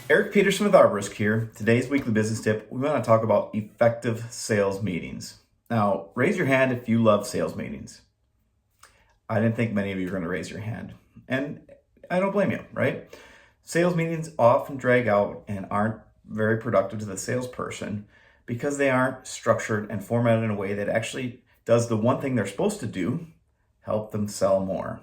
Eric Peterson with Arborisk here. Today's weekly business tip, we want to talk about effective sales meetings. Now, raise your hand if you love sales meetings. I didn't think many of you are going to raise your hand. And I don't blame you, right? Sales meetings often drag out and aren't very productive to the salesperson because they aren't structured and formatted in a way that actually does the one thing they're supposed to do, help them sell more.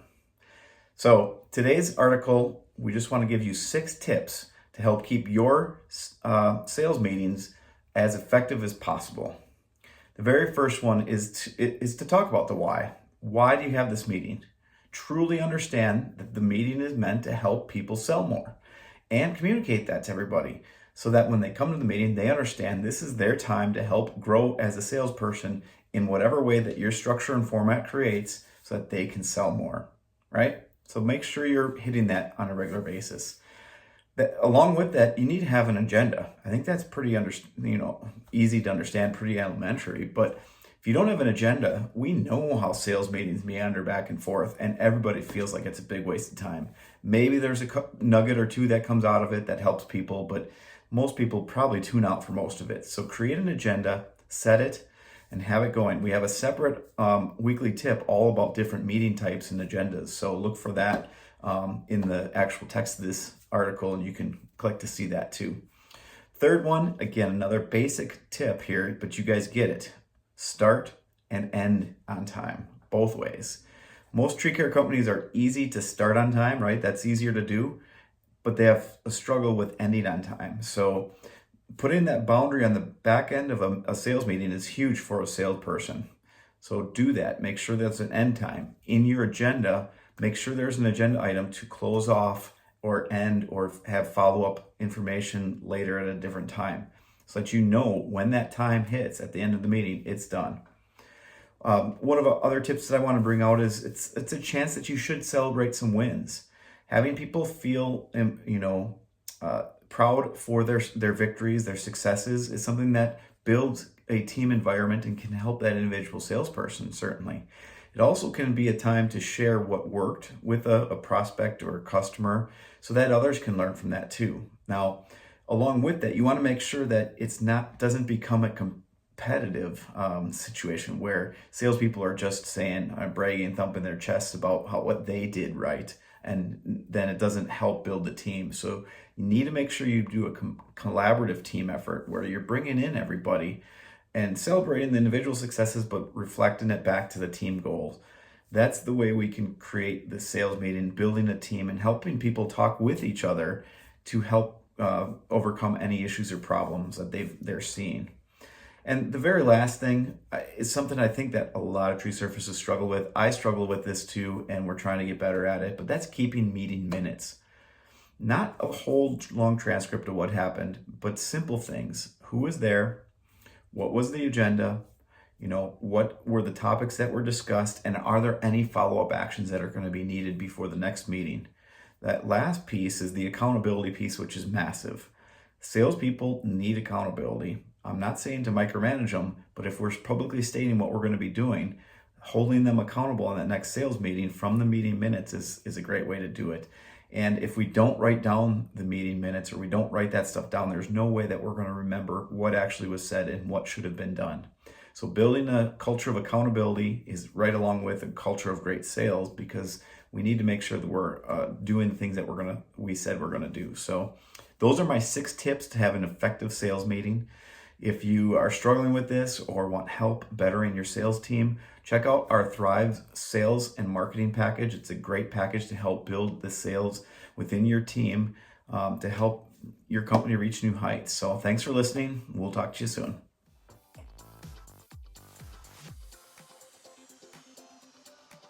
So today's article, we just want to give you 6 tips to help keep your sales meetings as effective as possible. The very first one is to talk about the why. Why do you have this meeting? Truly understand that the meeting is meant to help people sell more, and communicate that to everybody so that when they come to the meeting, they understand this is their time to help grow as a salesperson in whatever way that your structure and format creates so that they can sell more, right? So make sure you're hitting that on a regular basis. Along with that, you need to have an agenda. I think that's pretty easy to understand, pretty elementary. But if you don't have an agenda, we know how sales meetings meander back and forth, and everybody feels like it's a big waste of time. Maybe there's a nugget or two that comes out of it that helps people, but most people probably tune out for most of it. So create an agenda, set it, and have it going. We have a separate weekly tip all about different meeting types and agendas. So look for that in the actual text of this article, and you can click to see that too. Third one, again, another basic tip here, but you guys get it. Start and end on time, both ways. Most tree care companies are easy to start on time, right? That's easier to do, but they have a struggle with ending on time. So putting that boundary on the back end of a sales meeting is huge for a salesperson. So do that. Make sure there's an end time. In your agenda, make sure there's an agenda item to close off or end or have follow-up information later at a different time so that you know when that time hits at the end of the meeting, it's done. One of the other tips that I want to bring out is it's a chance that you should celebrate some wins. Having people feel, proud for their victories, their successes is something that builds a team environment and can help that individual salesperson, certainly. It also can be a time to share what worked with a prospect or a customer so that others can learn from that too. Now, along with that, you want to make sure that doesn't become a competitive situation where salespeople are just saying, bragging and thumping their chests about what they did right, and then it doesn't help build the team. So you need to make sure you do a collaborative team effort where you're bringing in everybody and celebrating the individual successes, but reflecting it back to the team goals. That's the way we can create the sales meeting, building a team and helping people talk with each other to help overcome any issues or problems that they're seeing. And the very last thing is something I think that a lot of tree surfaces struggle with. I struggle with this too, and we're trying to get better at it, but that's keeping meeting minutes. Not a whole long transcript of what happened, but simple things. Who was there? What was the agenda? What were the topics that were discussed? And are there any follow-up actions that are going to be needed before the next meeting? That last piece is the accountability piece, which is massive. Salespeople need accountability. I'm not saying to micromanage them, but if we're publicly stating what we're going to be doing, holding them accountable in that next sales meeting from the meeting minutes is a great way to do it. And if we don't write down the meeting minutes or we don't write that stuff down, there's no way that we're going to remember what actually was said and what should have been done. So building a culture of accountability is right along with a culture of great sales, because we need to make sure that we're doing the things that we said we're going to do. So those are my 6 tips to have an effective sales meeting. If you are struggling with this or want help bettering your sales team, check out our Thrive sales and marketing package. It's a great package to help build the sales within your team to help your company reach new heights. So thanks for listening. We'll talk to you soon.